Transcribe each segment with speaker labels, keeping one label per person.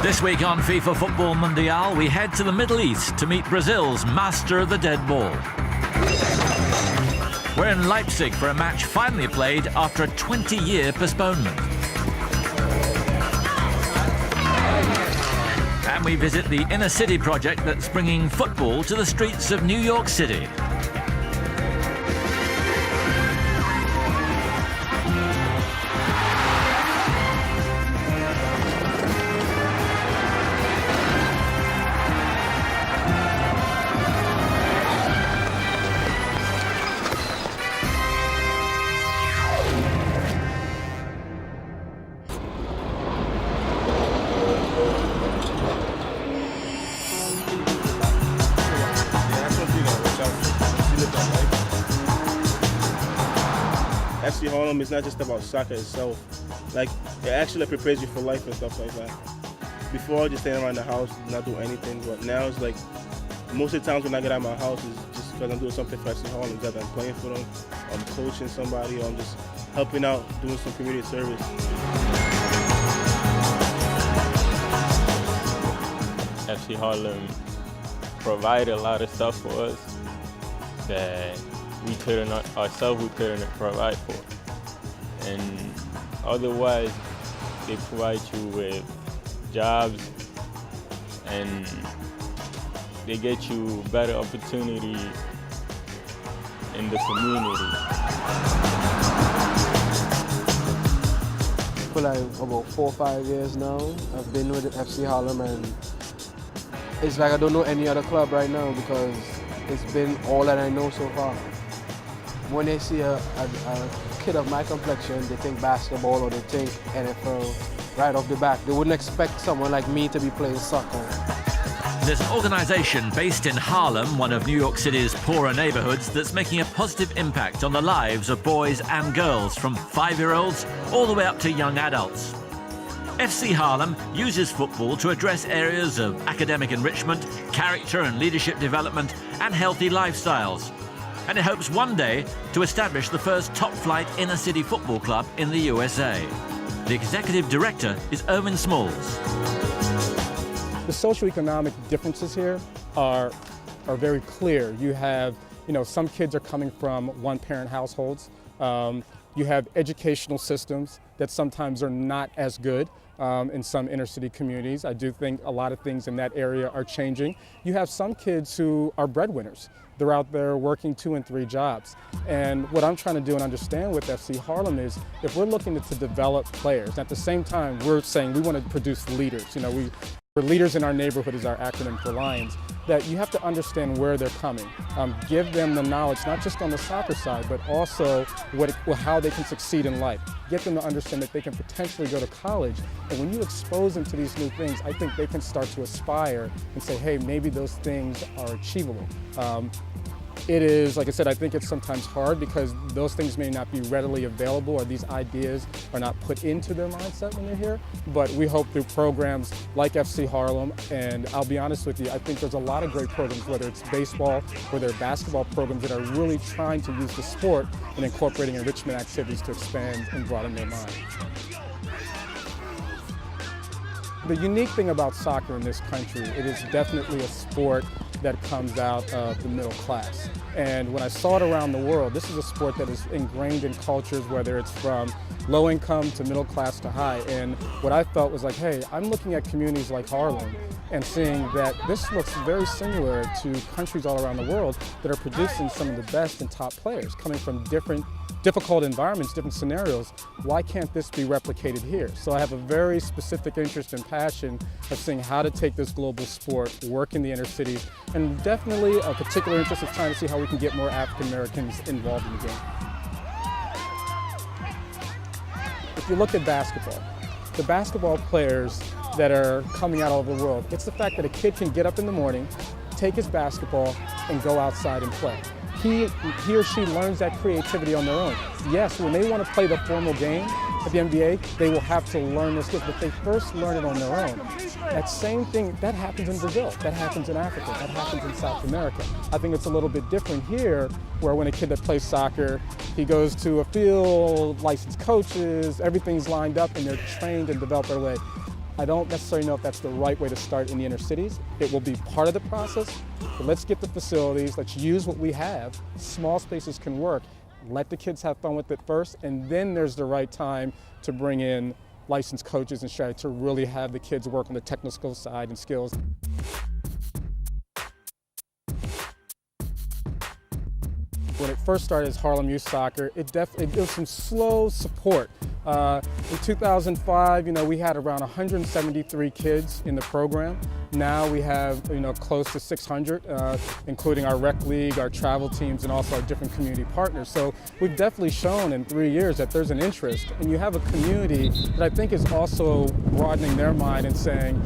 Speaker 1: This week on FIFA Futbol Mundial, we head to the Middle East to meet Brazil's master of the dead ball. We're in Leipzig for a match finally played after a 20-year postponement. And we visit the inner city project that's bringing football to the streets of New York City.
Speaker 2: FC Harlem is not just about soccer itself. Like, it actually prepares you for life and stuff like that. Before, just staying around the house, not doing anything, but now it's like, most of the times when I get out of my house is just because I'm doing something for FC Harlem, either I'm playing for them, I'm coaching somebody, or I'm just helping out, doing some community service.
Speaker 3: FC Harlem provided a lot of stuff for us that we couldn't provide for. And otherwise, they provide you with jobs and they get you better opportunity in the community.
Speaker 4: For like about 4 or 5 years now, I've been with FC Harlem, and it's like I don't know any other club right now because it's been all that I know so far. When they see a kid of my complexion, they think basketball or they think NFL right off the bat. They wouldn't expect someone like me to be playing soccer.
Speaker 1: There's an organisation based in Harlem, one of New York City's poorer neighbourhoods, that's making a positive impact on the lives of boys and girls, from 5-year-olds all the way up to young adults. FC Harlem uses football to address areas of academic enrichment, character and leadership development, and healthy lifestyles. And it hopes one day to establish the first top-flight inner-city football club in the USA. The executive director is Irv Smalls.
Speaker 5: The socioeconomic differences here are very clear. You have, some kids are coming from one-parent households. You have educational systems that sometimes are not as good in some inner-city communities. I do think a lot of things in that area are changing. You have some kids who are breadwinners. They're out there working 2 and 3 jobs. And what I'm trying to do and understand with FC Harlem is, if we're looking to develop players, at the same time we're saying we want to produce leaders. We're leaders in our neighborhood is our acronym for Lions, that you have to understand where they're coming. Give them the knowledge, not just on the soccer side, but also how they can succeed in life. Get them to understand that they can potentially go to college. And when you expose them to these new things, I think they can start to aspire and say, hey, maybe those things are achievable. It is, like I said, I think it's sometimes hard because those things may not be readily available, or these ideas are not put into their mindset when they're here. But we hope through programs like FC Harlem, and I'll be honest with you, I think there's a lot of great programs, whether it's baseball or there are basketball programs that are really trying to use the sport and incorporating enrichment activities to expand and broaden their mind. The unique thing about soccer in this country, it is definitely a sport that comes out of the middle class. And when I saw it around the world, this is a sport that is ingrained in cultures, whether it's from low income to middle class to high. And what I felt was like, hey, I'm looking at communities like Harlem and seeing that this looks very similar to countries all around the world that are producing some of the best and top players coming from difficult environments, different scenarios. Why can't this be replicated here? So I have a very specific interest and passion of seeing how to take this global sport, work in the inner cities, and definitely a particular interest is trying to see how we can get more African Americans involved in the game. If you look at basketball, the basketball players that are coming out all over the world, it's the fact that a kid can get up in the morning, take his basketball, and go outside and play. He or she learns that creativity on their own. Yes, when they want to play the formal game at the NBA, they will have to learn this, but they first learn it on their own. That same thing, that happens in Brazil, that happens in Africa, that happens in South America. I think it's a little bit different here, where when a kid that plays soccer, he goes to a field, licensed coaches, everything's lined up, and they're trained and developed their way. I don't necessarily know if that's the right way to start in the inner cities. It will be part of the process, but let's get the facilities, let's use what we have. Small spaces can work. Let the kids have fun with it first, and then there's the right time to bring in licensed coaches and strategy to really have the kids work on the technical side and skills. When it first started as Harlem Youth Soccer, it was some slow support. In 2005, we had around 173 kids in the program. Now we have, close to 600, including our rec league, our travel teams, and also our different community partners. So we've definitely shown in 3 years that there's an interest, and you have a community that I think is also broadening their mind and saying,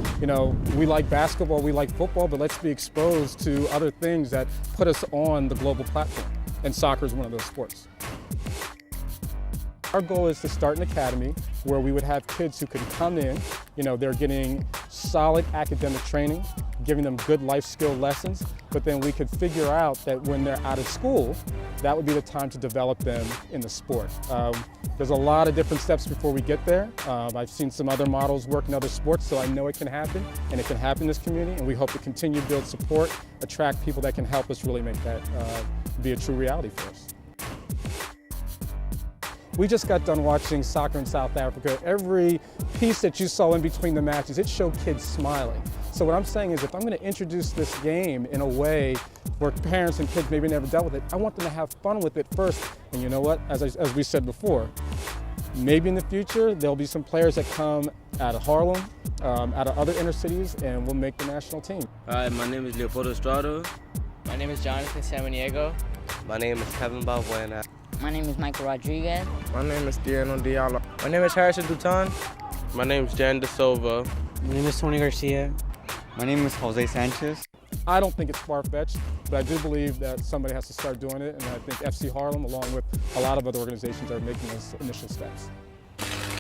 Speaker 5: we like basketball, we like football, but let's be exposed to other things that put us on the global platform. And soccer is one of those sports. Our goal is to start an academy where we would have kids who can come in, they're getting solid academic training, giving them good life skill lessons, but then we could figure out that when they're out of school, that would be the time to develop them in the sport. There's a lot of different steps before we get there. I've seen some other models work in other sports, so I know it can happen, and it can happen in this community, and we hope to continue to build support, attract people that can help us really make that be a true reality for us. We just got done watching soccer in South Africa. Every piece that you saw in between the matches, it showed kids smiling. So what I'm saying is if I'm going to introduce this game in a way where parents and kids maybe never dealt with it, I want them to have fun with it first. And you know what, as we said before, maybe in the future there'll be some players that come out of Harlem, out of other inner cities, and will make the national team.
Speaker 6: Hi, my name is Leopoldo Estrada.
Speaker 7: My name is Jonathan Samaniego.
Speaker 6: My name is Kevin Balbuena.
Speaker 8: My name is Michael Rodriguez.
Speaker 9: My name is Diano Diallo. My name is Harrison Dutan.
Speaker 10: My name is Jan De Silva.
Speaker 11: My name is Tony Garcia. My name is Jose Sanchez.
Speaker 5: I don't think it's far-fetched, but I do believe that somebody has to start doing it, and I think FC Harlem, along with a lot of other organizations, are making those initial steps.